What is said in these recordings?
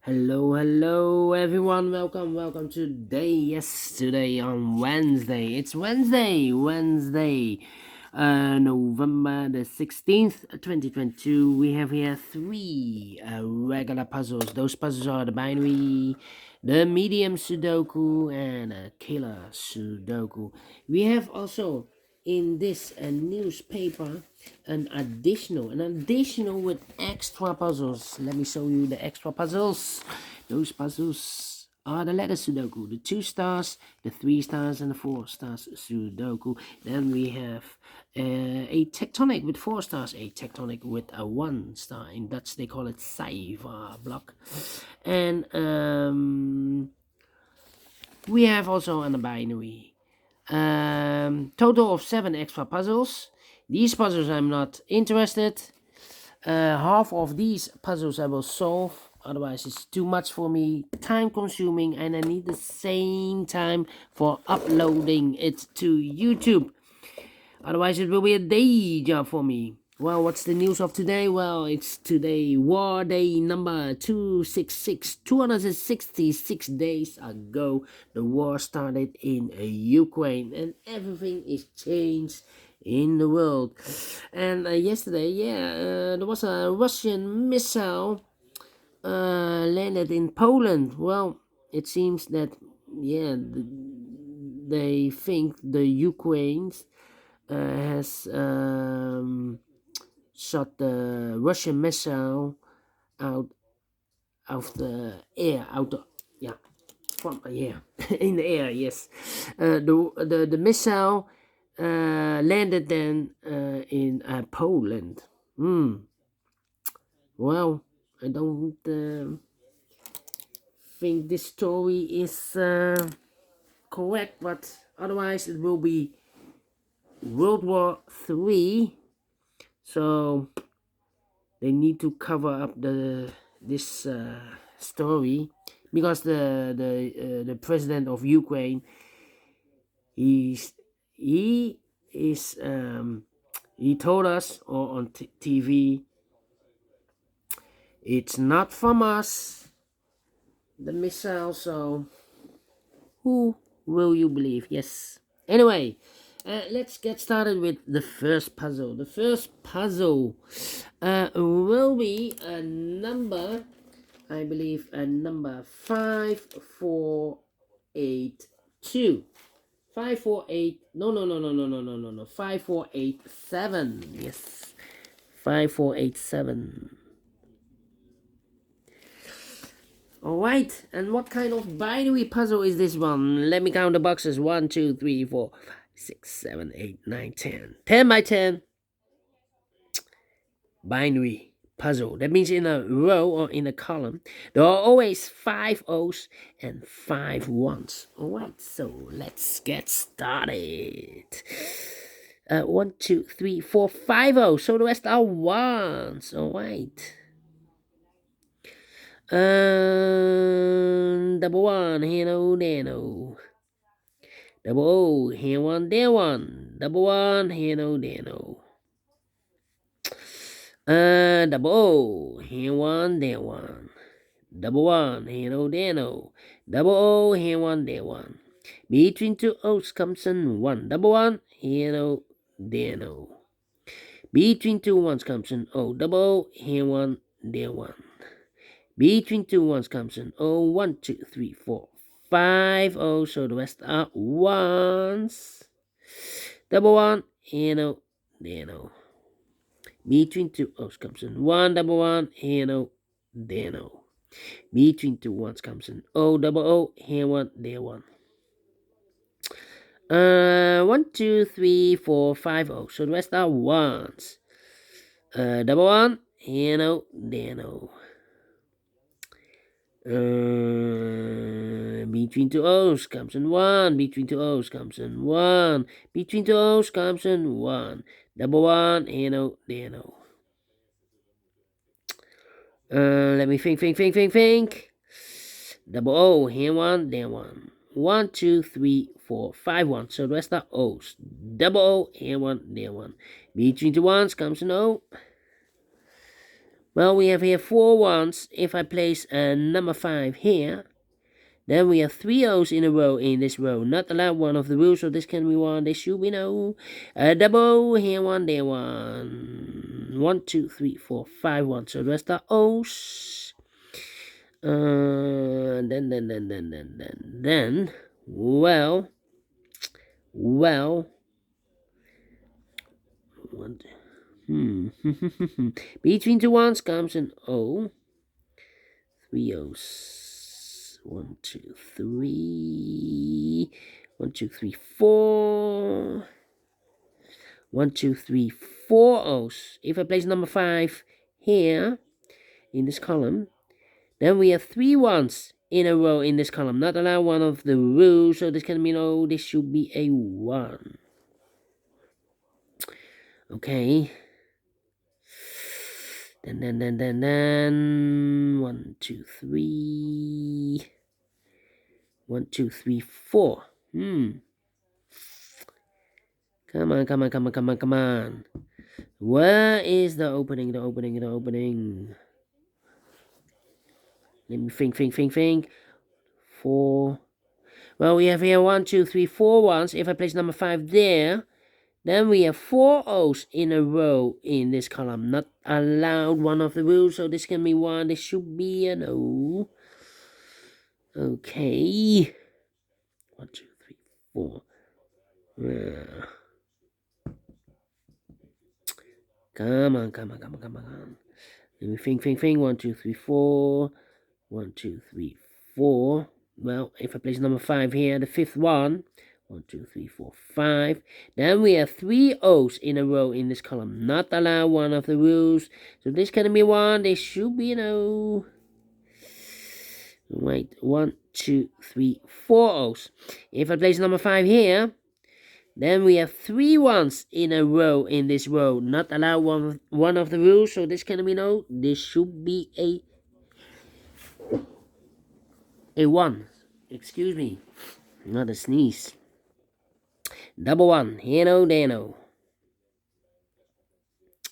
Hello everyone. Welcome today. Yes, today on Wednesday. It's Wednesday, November the 16th, 2022. We have here three regular puzzles. Those puzzles are the binary, the medium Sudoku, and a killer Sudoku. We have also in this newspaper an additional with extra puzzles. Let me show you the extra puzzles. Those puzzles are the letter Sudoku, the 2 stars, the 3 stars, and the 4 stars Sudoku. Then we have a tectonic with 4 stars, a tectonic with a 1 star. In Dutch they call it Saiva block. And we have also an binary. Total of 7 extra puzzles. These puzzles I'm not interested. Half of these puzzles I will solve. Otherwise it's too much for me, time consuming, and I need the same time for uploading it to YouTube. Otherwise it will be a day job for me. Well, what's the news of today? Well, it's today war day number 266. 266 days ago the war started in Ukraine, and everything is changed in the world. And yesterday, there was a Russian missile landed in Poland. Well, it seems that they think the Ukrainians has shot the Russian missile out of the air, from in the air. Yes, the missile landed then in Poland. Well, I don't think this story is correct, but otherwise it will be World War III. So they need to cover up this story, because the president of Ukraine, he told us on TV, it's not from us, the missile. So who will you believe? Yes. Anyway, let's get started with the first puzzle. The first puzzle will be a number, I believe, a number 5482. 548. No. 5487. Yes. 5487. Alright, and what kind of binary puzzle is this one? Let me count the boxes. 1, 2, 3, 4, 5, 6, 7, 8, 9, 10. 10 by 10. Binary puzzle. That means in a row or in a column, there are always 5 O's and 5 1s. Alright, so let's get started. 1, 2, 3, 4, 5 O's. So the rest are 1s. Alright. Double one, here no, there no. Double O, here one, there one. Double one, here no, there no. Double O, here one, there one. Double one, here no, there no. Double O, here one, there one. Between 2 O's comes an 1. Double one, here no, there no. Between 2 1's comes an O. Double O, here one, there one. Between 2 1's comes an O. 1, 2, 3, 4, 5 O. So the rest are 1s. Double one, here no, there no. Between 2 O's comes an 1. Double one, here no, there no. Between 2 1's comes an O. Double O, here one, there one. 1, 2, 3, 4, 5 O. So the rest are 1s. Double one, here no, there no. Between 2 O's comes in 1. Between 2 O's comes in 1. Between 2 O's comes in 1. Double one, here no, there no. Let me think. Double O, here one, there one. 1, 2, 3, 4, 5 1. So the rest are O's. Double O, here one, there one. Between 2 1's comes an O. Well, we have here 4 ones. If I place a number 5 here, then we have 3 O's in a row in this row. Not allowed one of the rules, so this can be one. This should be no. A double here, one, there, one. 1, 2, 3, 4, 5, 1. So the rest are O's. Then, well, what? Between two ones comes an O. 3 O's. 1, 2, 3. 1, 2, 3, 4. 1, 2, 3, 4 O's. If I place number 5 here in this column, then we have 3 ones in a row in this column. Not allowed one of the rules, so this can mean, oh, this should be a 1. Okay. Then 1, 2, 3. 1, 2, 3, 4. Come on. Where is the opening? Let me think. 4. Well, we have here 1, 2, 3, 4 ones. If I place number 5 there, then we have 4 O's in a row in this column. Not allowed one of the rules, so this can be 1. This should be an O. Okay. 1, 2, 3, 4. Come on. Let me think. 1, 2, 3, 4. 1, 2, 3, 4. Well, if I place number 5 here, the 5th one. 1, 2, 3, 4, 5. Then we have 3 O's in a row in this column. Not allowed one of the rules. So this can be 1. This should be an O. Wait, 1, 2, 3, 4 O's. If I place number 5 here, then we have 3 ones in a row in this row. Not allowed one of the rules. So this can be no. This should be a 1. Excuse me. Not a sneeze. Double 1. Here no, there no.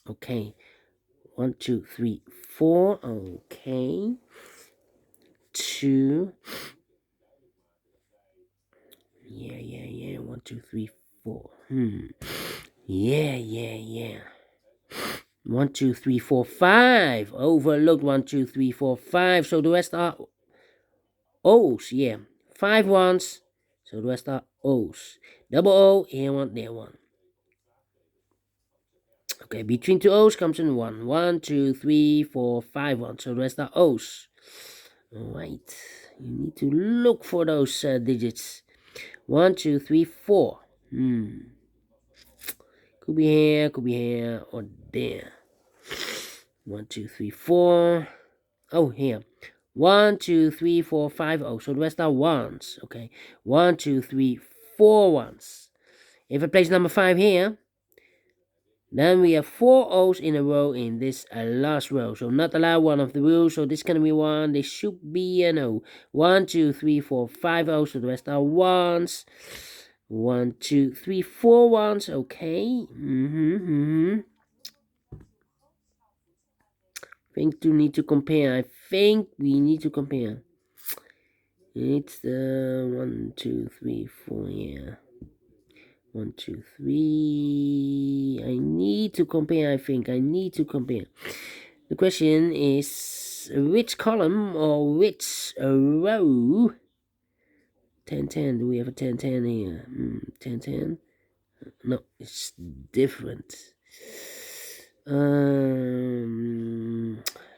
Okay. 1, 2, 3, 4. Okay. 2. Yeah. 1, 2, 3, 4. Yeah. 1, 2, 3, 4, 5. Overlooked 1, 2, 3, 4, 5. So the rest are O's. Yeah. 5 ones. So the rest are O's. Double O. Here 1, there 1. Okay, between 2 O's comes in 1. 1, 2, 3, 4, 5 1. So the rest are O's. Alright. You need to look for those digits. 1, 2, 3, 4. Could be here, or there. 1, 2, 3, 4. Oh, here. 1, 2, 3, 4, 5. Oh, so the rest are 1s. Okay. 1, 2, 3, 4 1s. If I place number 5 here, then we have 4 O's in a row in this last row. So not allowed one of the rules. So this can be 1. This should be an O. 1, 2, 3, 4, 5 O's. So the rest are 1s. 1, 2, 3, 4 1s. Okay. I think we need to compare. It's the 1, 2, 3, 4. Yeah. 1, 2, 3. I need to compare. The question is which column or which row? 10, 10. Do we have a 10, 10 here? 10, 10. No, it's different.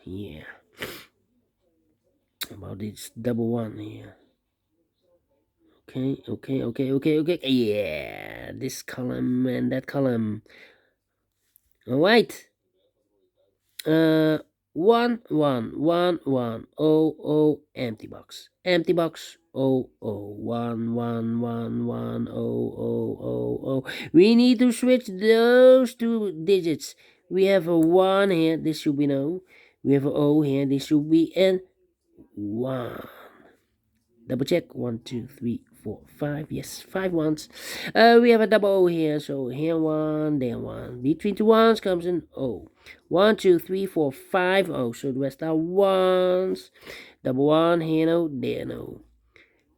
Yeah. About this double 1 here. Okay. Yeah, this column and that column. Alright. 1, 1, 1, 1, 0, empty box. 0, 1, 1, 1, 1, 0. We need to switch those 2 digits. We have a 1 here, this should be no. We have a O here, this should be an 1. Double check. 1, 2, 3, 4, 5. Yes, 5 ones. We have a double O here, so here 1, there 1. Between 2 ones comes an O. 1, 2, 3, 4, 5 O. So the rest are ones. Double 1, here no, there no.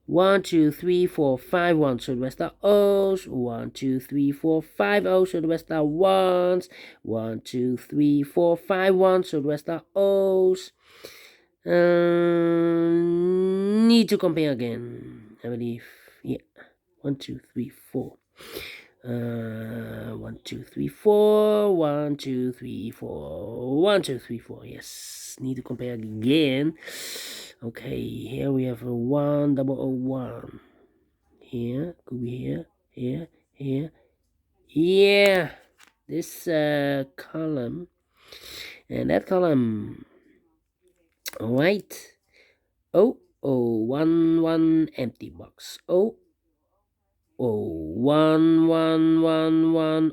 1, 2, 3, 4, 5 ones. So the rest are O's. 1, 2, 3, 4, 5 O's. So the rest are ones. 1, 2, 3, 4, 5 ones. So the rest are O's. Need to compare again, I believe. Yeah. 1, 2, 3, 4. 1, 2, 3, 4. 1, 2, 3, 4. 1, 2, 3, 4. Yes. Need to compare again. Okay, here we have a 1, double O 1. Here, could be here, here, here. Yeah. This column and that column. Alright. Oh, 1, 1, empty box. Oh, 1, 1, 1, 1,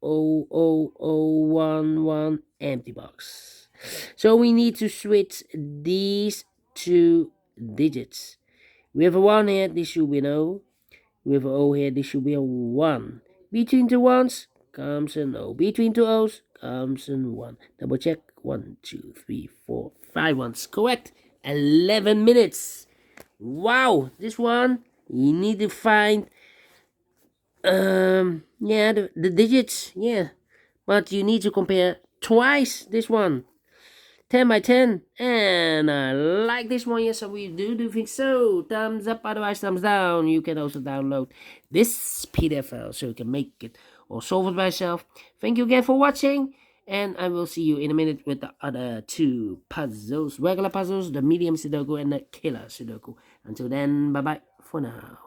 1, 1, empty box. So we need to switch these two digits. We have a 1 here, this should be an O. We have an O here, this should be a 1. Between two ones comes an O. Between two O's comes an 1. Double check. 1, 2, 3, 4, 5 ones. Correct. 11 minutes. Wow, this one you need to find yeah, the digits, yeah, but you need to compare twice this one. 10 by 10, and I like this one. Yes, we do think so. Thumbs up, otherwise thumbs down. You can also download this PDF file so you can make it or solve it by yourself. Thank you again for watching, and I will see you in a minute with the other two puzzles, regular puzzles, the medium Sudoku and the killer Sudoku. Until then, bye bye for now.